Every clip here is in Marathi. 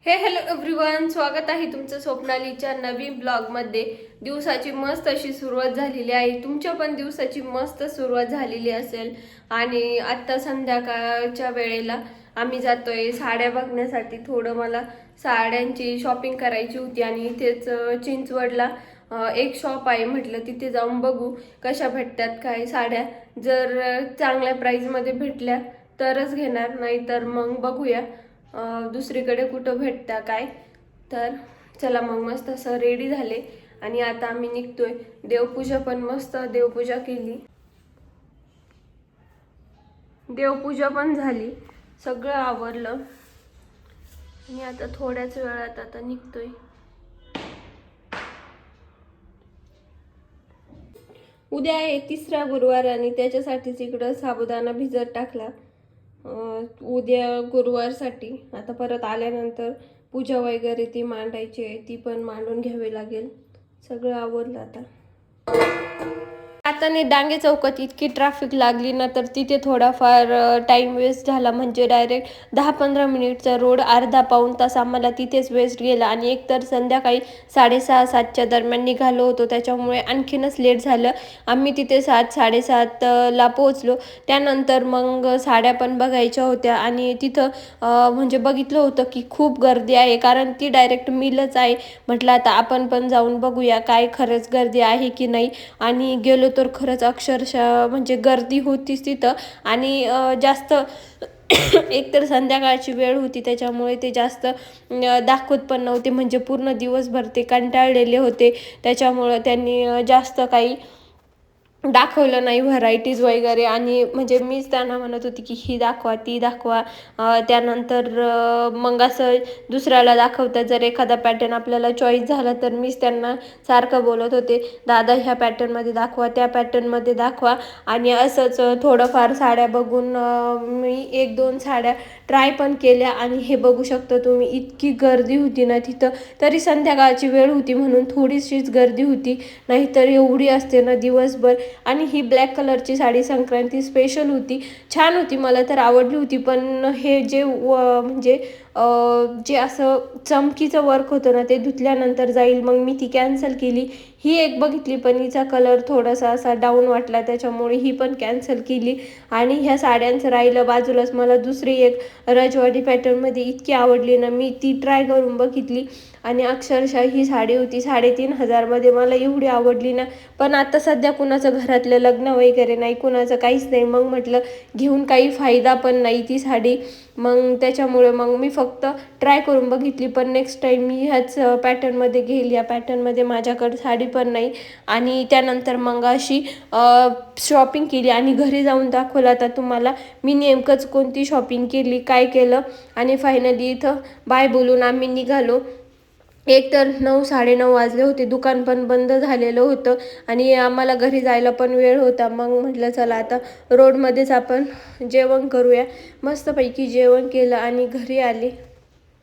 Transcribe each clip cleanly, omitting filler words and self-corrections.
हॅलो एव्हरीवन, स्वागत आहे तुमचं स्वप्नालीच्या नवीन ब्लॉगमध्ये। दिवसाची मस्त अशी सुरुवात झालेली आहे। तुमच्या पण दिवसाची मस्त सुरुवात झालेली असेल। आणि आता संध्याकाळच्या वेळेला आम्ही जातोय साड्या बघण्यासाठी। थोडं मला साड्यांची शॉपिंग करायची होती आणि इथेच चिंचवडला एक शॉप आहे, म्हटलं तिथे जाऊन बघू कशा भेटतात काय साड्या। जर चांगल्या प्राइसमध्ये भेटल्या तरच घेणार, नाही तर मग बघूया दुसरीकडे कुठं भेटता काय। तर चला मग मस्त असं रेडी झाले आणि आता आम्ही निघतोय। देवपूजा पण मस्त देवपूजा केली, देवपूजा पण झाली, सगळं आवरलं आणि आता थोड्याच वेळात आता निघतोय। उद्या आहे तिसरा गुरुवार आणि त्याच्यासाठीच इकडं साबुदाणा भिजत टाकला उद्या गुरुवारसाठी। आता परत आल्यानंतर पूजा वगैरे ती मांडायची आहे, ती पण मांडून घ्यावी लागेल। सगळं आवरलं आता। आता नाही डांगे चौकात इतकी ट्रॅफिक लागली ना, तर तिथे थोडाफार टाइम वेस्ट झाला। म्हणजे डायरेक्ट 10-15 मिनिटचा रोड अर्धा पाऊण तास आम्हाला तिथेच वेस्ट गेला। आणि एकतर संध्याकाळी 6:30-7च्या दरम्यान निघालो होतो, त्याच्यामुळे आणखीनच लेट झालं। आम्ही तिथे 7-7:30ला पोहोचलो। त्यानंतर मग साड्या पण बघायच्या होत्या आणि तिथं म्हणजे बघितलं होतं की खूप गर्दी आहे, कारण ती डायरेक्ट मिलच आहे। म्हटलं आता आपण पण जाऊन बघूया काय खरंच गर्दी आहे की नाही। आणि गेलो तर खरंच अक्षरशः म्हणजे गर्दी होतीच तिथं। आणि जास्त एकतर संध्याकाळची वेळ होती, त्याच्यामुळे ते जास्त दाखवत पण नव्हते। म्हणजे पूर्ण दिवसभर ते कंटाळलेले होते, त्याच्यामुळं त्यांनी जास्त काही दाखवलं नाही व्हरायटीज वगैरे। आणि म्हणजे मीच त्यांना म्हणत होती की ही दाखवा ती दाखवा। त्यानंतर मग असं दुसऱ्याला दाखवतात, जर एखादा पॅटर्न आपल्याला चॉईस झाला तर मीच त्यांना सारखं बोलत होते, दादा ह्या पॅटर्नमध्ये दाखवा त्या पॅटर्नमध्ये दाखवा। आणि असंच थोडंफार साड्या बघून मी 1-2 साड्या ट्राय पण केल्या। आणि हे बघू शकता तुम्ही, इतकी गर्दी होती ना तिथं। तरी संध्याकाळची वेळ होती म्हणून थोडीशीच गर्दी होती, नाहीतर एवढी असते ना दिवसभर। आणि ही ब्लॅक कलरची साडी संक्रांती स्पेशल होती, छान होती, मला तर आवडली होती। पण हे जे म्हणजे जे असं चमकीचं वर्क होतं ना, ते धुतल्यानंतर जाईल, मग मी ती कॅन्सल केली। ही एक बघितली पण हिचा कलर थोडासा असा डाऊन वाटला, त्याच्यामुळे ही पण कॅन्सल केली। आणि ह्या साड्यांचं राहिलं बाजूलाच, मला दुसरी एक रजवाडी पॅटर्नमध्ये इतकी आवडली ना, मी ती ट्राय करून बघितली। आणि अक्षरशः ही साडी होती 3,500मध्ये, मला एवढी आवडली ना। पण आता सध्या कुणाचं घरातलं लग्न वगैरे नाही, कुणाचं काहीच नाही, मग म्हटलं घेऊन काही फायदा पण नाही ती साडी। मग त्याच्यामुळे मग मी फक्त ट्राय करून बघितली। पण नेक्स्ट टाईम मी ह्याच पॅटर्नमध्ये घेईल, या पॅटर्नमध्ये माझ्याकडे साडी पण नाही। आणि त्यानंतर मग अशी शॉपिंग केली आणि घरी जाऊन दाखवलं आता तुम्हाला मी नेमकंच कोणती शॉपिंग केली, काय केलं। आणि फायनली इथं बाय बोलून आम्ही निघालो। एक तर 9-9:30 वाजले होते, दुकान पण बंद झालेलं होतं आणि आम्हाला घरी जायला पण वेळ होता। मग म्हटलं चला आता रोडमध्येच आपण जेवण करूया। मस्तपैकी जेवण केलं आणि घरी आले।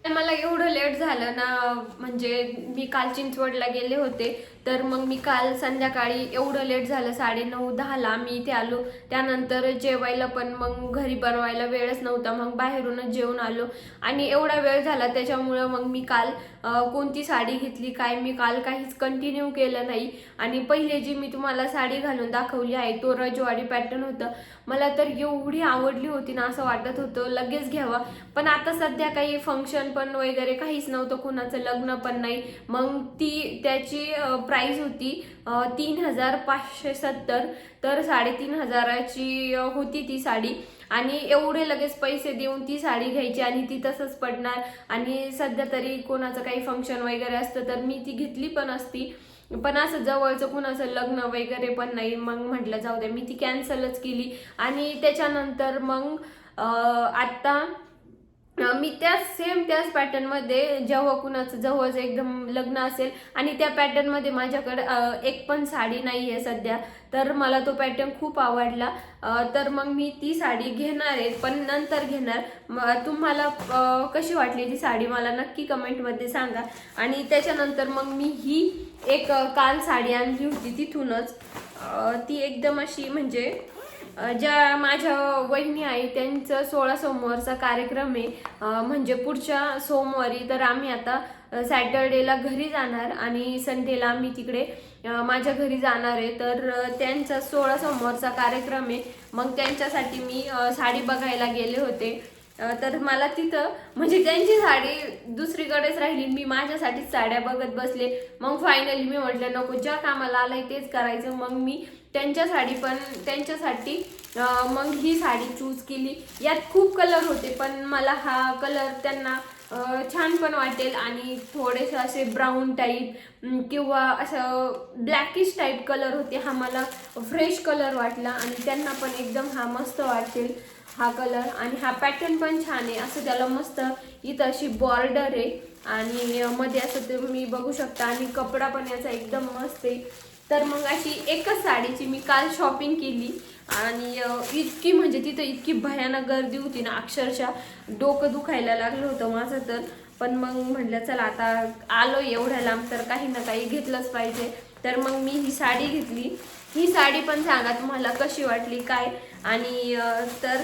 मला एवढं लेट झालं ना, म्हणजे मी काल चिंचवडला गेले होते, तर मग मी काल संध्याकाळी एवढं लेट झालं, 9:30-10ला मी इथे आलो। त्यानंतर जेवायला पण मग घरी बनवायला वेळच नव्हता, मग बाहेरूनच जेवून आलो। आणि एवढा वेळ झाला त्याच्यामुळं मग मी काल कोणती साडी घेतली काय, मी काल काहीच कंटिन्यू केलं नाही। आणि पहिले जी मी तुम्हाला साडी घालून दाखवली आहे तो रजवाडी पॅटर्न होतं, मला तर एवढी आवडली होती ना, असं वाटत होतं लगेच घ्यावा। पण आता सध्या काही फंक्शन पण वगैरे काहीच नव्हतं, कुणाचं लग्न पण नाही। मग त्याची प्राइस होती 3,570, तर 3,500ची होती ती साडी। आणि एवढे लगेच पैसे देऊन ती साडी घ्यायची आणि ती तसंच पडणार। आणि सध्या तरी कोणाचं काही फंक्शन वगैरे असतं तर मी ती घेतली पण असती, पण असं जवळचं कुणाचं लग्न वगैरे पण नाही। मग म्हटलं जाऊ दे, मी ती कॅन्सलच केली। आणि त्याच्यानंतर मग आता मी त्याच पॅटर्नमध्ये, जेव्हा कुणाचं जवळचं एकदम लग्न असेल आणि त्या पॅटर्नमध्ये माझ्याकडं एक पण साडी नाही आहे सध्या, तर मला तो पॅटर्न खूप आवडला। तर मग मी ती साडी घेणार आहे, पण नंतर घेणार। तुम्हाला कशी वाटली ती साडी मला नक्की कमेंटमध्ये सांगा। आणि त्याच्यानंतर मग मी ही एक काल साडी आणली होती तिथूनच, ती एकदम अशी म्हणजे ज्या माझ्या वहिनी आहे त्यांचं 16 सोमवारचा कार्यक्रम आहे, म्हणजे पुढच्या सोमवारी. तर आम्ही आता सॅटर्डेला घरी जाणार आणि संडेला आम्ही तिकडे माझ्या घरी जाणार आहे. तर त्यांचा 16 सोमवारचा कार्यक्रम आहे. मग त्यांच्यासाठी मी साडी बघायला गेले होते. तर मला तिथं म्हणजे त्यांची साडी दुसरीकडेच राहिली, मी माझ्यासाठीच साड्या बघत बसले. मग फायनली मी म्हटलं नको, ज्या कामाला आलाय तेच करायचं. मग मी त्यांच्यासाठी मग ही साडी चूज केली. यात खूप कलर होते पण मला हा कलर त्यांना छान पण वाटेल आणि थोडेसे असे ब्राऊन टाईप किंवा असं ब्लॅकिश टाईप कलर होते. हा मला फ्रेश कलर वाटला आणि त्यांना पण एकदम हा मस्त वाटेल हा कलर. आणि हा पॅटर्न पण छान आहे, असं त्याला मस्त इथं अशी बॉर्डर आहे आणि मध्ये असं तुम्ही बघू शकता. आणि कपडा पण याचा एकदम मस्त आहे. तर मग अशी एकच साडीची मी काल शॉपिंग केली आणि इतकी म्हणजे तिथं इतकी भयानक गर्दी होती ना, अक्षरशः डोकं दुखायला लागलं होतं माझं. तर पण मग म्हटलं चला आता आलो एवढ्या लांब तर काही ना काही घेतलंच पाहिजे. तर मग मी ही साडी घेतली. ही साडी पण सांगा तुम्हाला कशी वाटली काय. आणि तर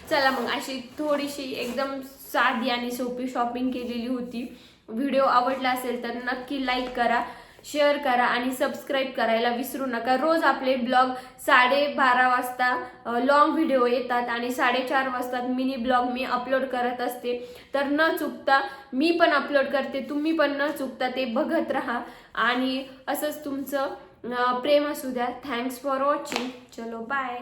चला मग अशी थोडीशी एकदम साधी आणि सोपी शॉपिंग केलेली होती. व्हिडिओ आवडला असेल तर नक्की लाईक करा, शेअर करा आणि सबस्क्राईब करायला विसरू नका. रोज आपले ब्लॉग 12:30 वाजता लॉंग व्हिडिओ येतात आणि 4:30 वाजता मिनी ब्लॉग मी अपलोड करत असते. तर न चुकता मी पण अपलोड करते, तुम्ही पण न चुकता ते बघत राहा आणि असंच तुमचं प्रेम असू द्या. Thanks for watching. चलो बाय.